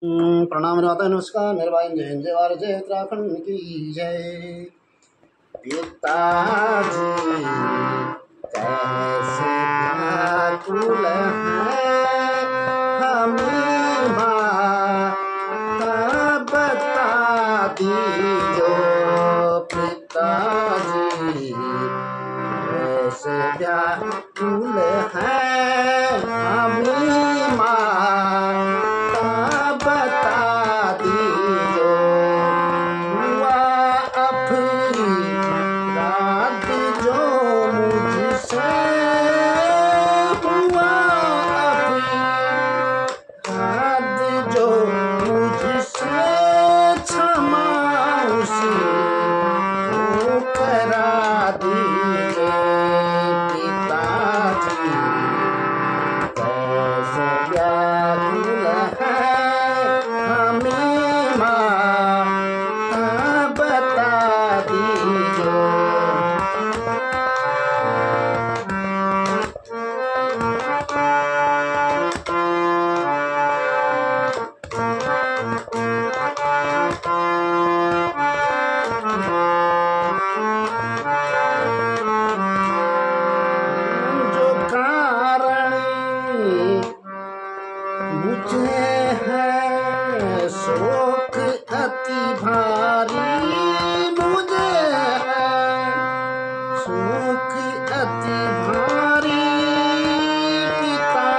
प्रणाम माता, नमस्कार मेरे भाई, जय हिंद, जय भारत, जय उत्तराखंड की जय। पिताजी कैसे व्याकुल है हमें माता बता दीजो। पिताजी कैसे व्याकुल है हमें माता बता दीजो। हुआ अपनी रात जो मुझसे, हुआ अपनी रात जो मुझसे, क्षमा उसी को करा दीजिए। पिताजी कैसे व्याकुल है हमें माता बता दीजिए। जो कारण मुझे है शोक अति भारी, मुझे है शोक अति भारी। पिता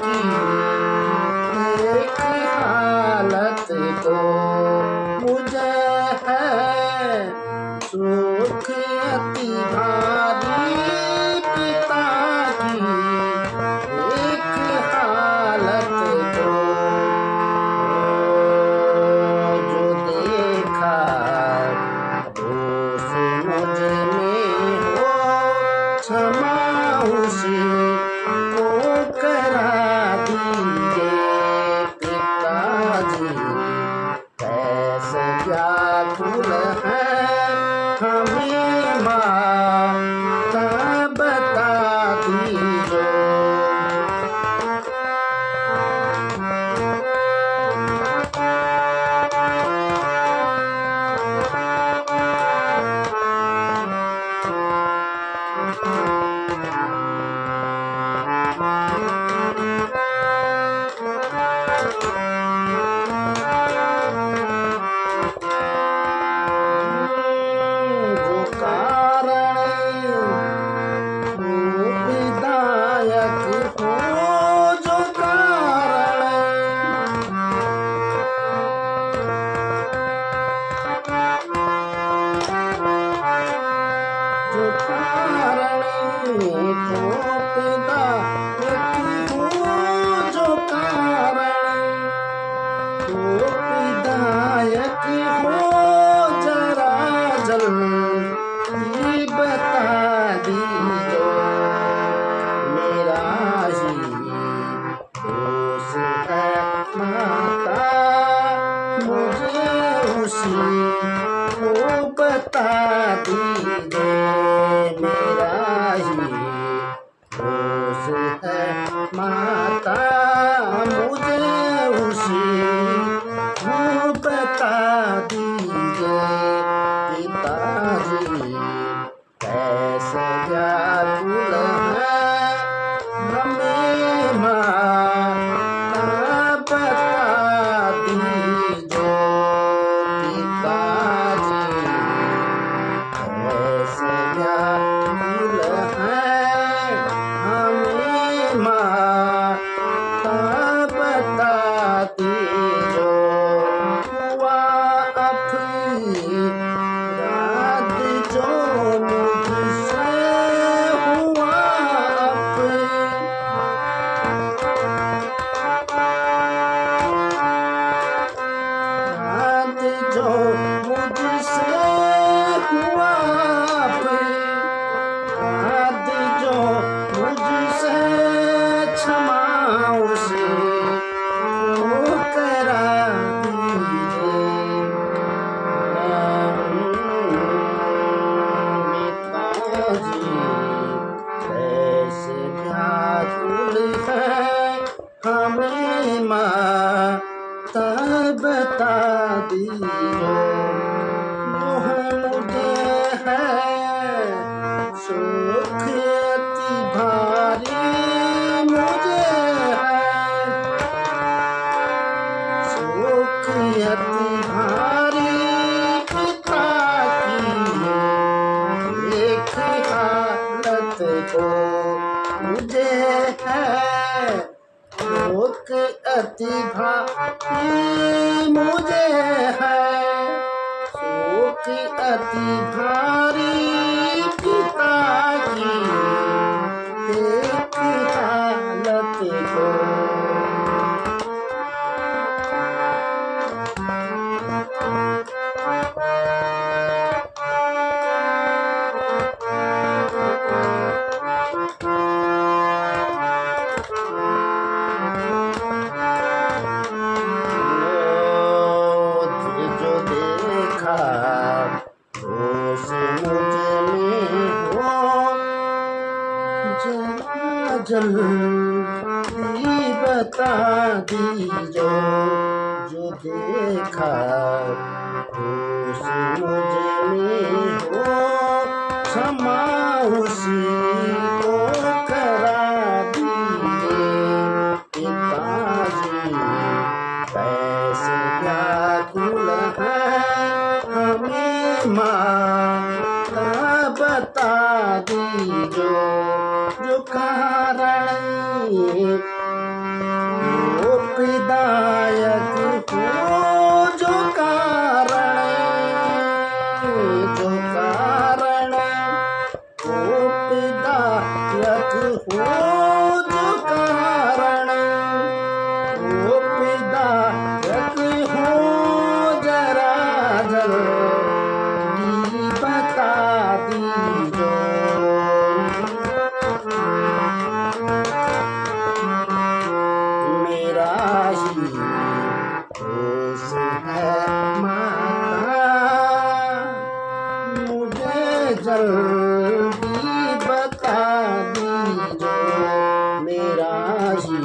की एक हालत को मुझे है शोक अति भारी। पिता की एक हालत को जो देखा दोष मुझ में हो, क्षमा उसी को करा दीजिए। पिताजी कैसे व्याकुल है हमें माता बता दीजिए। जो कारण विधायक हो, जो कारण जो कारण को विधायक हो, जो कारण को विधायक हो, जरा जल्दी बता दीजो। मेरा ही दोष है माता, मुझे उसी को बता दीजिए। मेरा ही दोष है माता, मुझे उसी को बता दीजिए। पिताजी कैसे व्याकुल है हमें माता बता दीजो। पिताजी कैसे व्याकुल बता दीजो, मोह मुझे है सुख अति भारी, मुझे है सुख अति भारी, पिता की एक हालत को मुझे है सुख अति भारी, मुझे है सुख अति भारी, पिता की एक हालत को। जल्दी बता दीजो, जो देखा उस मुझ में हो, क्षमा उसी को करा दीजिए। पिताजी कैसे व्याकुल है, हमें माता बता दीजो, जो कारण वो विदायक हो, जो कारण वो विदायक हो, जो कारण वो विदायक हो, जरा जल्दी बता दीजो। मेरा ही दोष है माता, मुझे जल्दी बता दीजो। मेरा ही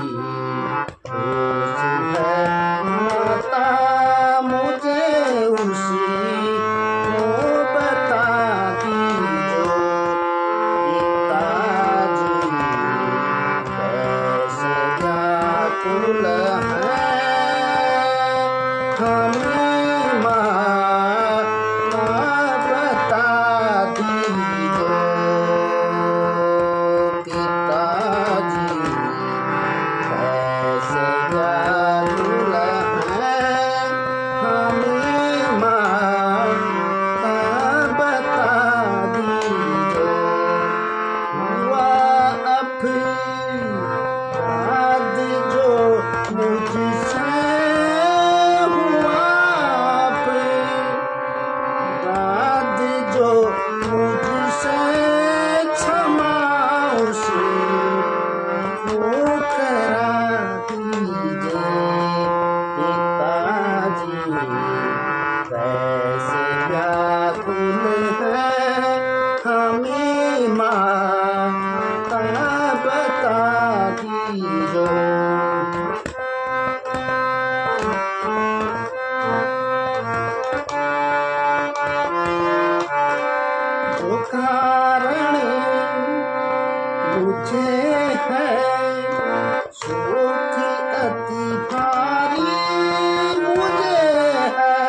दोष है माता, मुझे उसी को बता दीजो। पिताजी कैसे व्याकुल है, हमें माता बता दीजो। पिताजी कैसे व्याकुल है, हमें माता बता दीजो। हुआ अपराध जो मुझसे हुआ, अपराध जो मुझसे, क्षमा उसी को करा दीजिए। पिताजी कैसे व्याकुल है, हमें माता बता दीजो। जो कारण मुझे है सुख अति भारी, मुझे है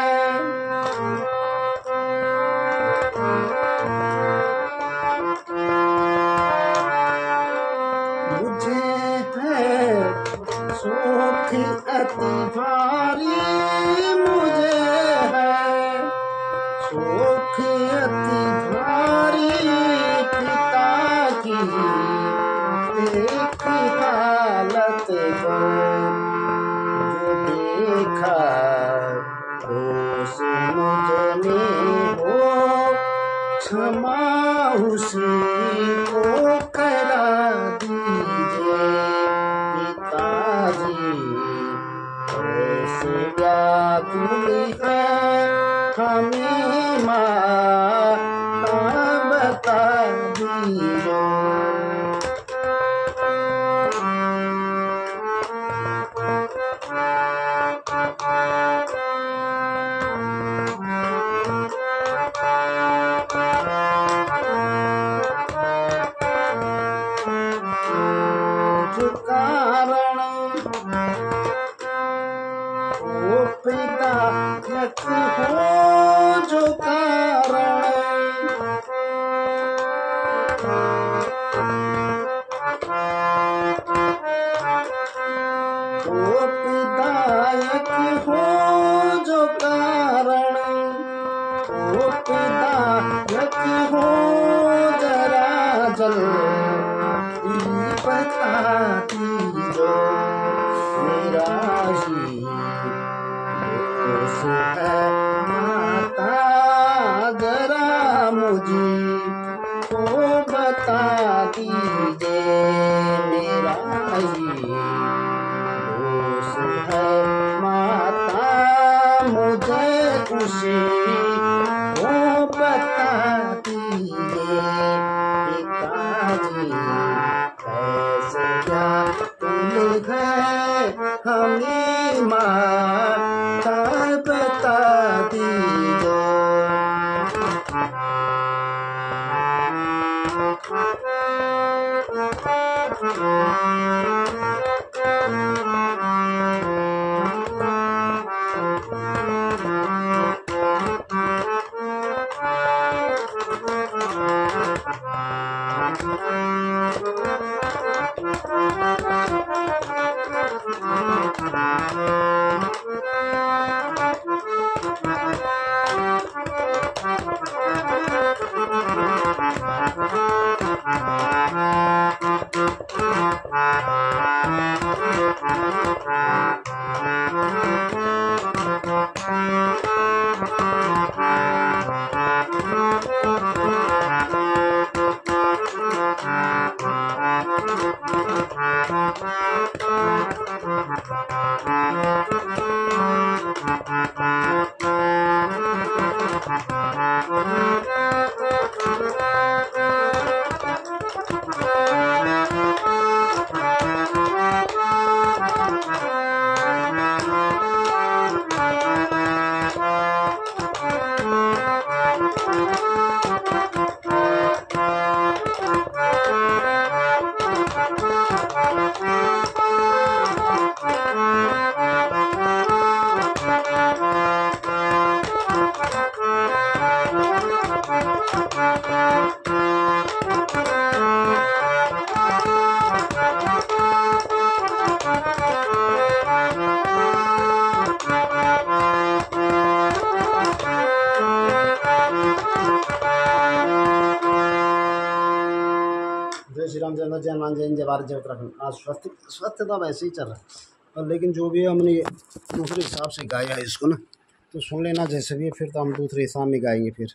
सुख अति भारी, मुझे है सुख अति भारी, पिता की एक हालत को जो देखा दोष मुझने हो, क्षमा उसी को करा दीजिए। पिताजी कैसे व्याकुल है, हमें माता बता दीजो। ओ पिता यक हो जो कारण, ओ पिदायक हो जो कारण, ओ पिदायक हो जरा जल्दी बता दीजो, मेरा ही दोष है माता, जरा मुझे को बता दीजिए, मेरा ही दोष है माता, मुझे उसे को बता दीजिए। पिताजी कैसे क्या तुम है हमें माता बता दीजिए। जय श्री राम, जय हिंद, जय हनुमान, जय हिंद, जय भारत, जय उत्तराखंड। आज स्वस्थ तो वैसे ही चल रहा है, और लेकिन जो भी है हमने दूसरे हिसाब से गाया है इसको ना, तो सुन लेना जैसे भी है, फिर तो हम दूसरे हिसाब में गाएंगे फिर।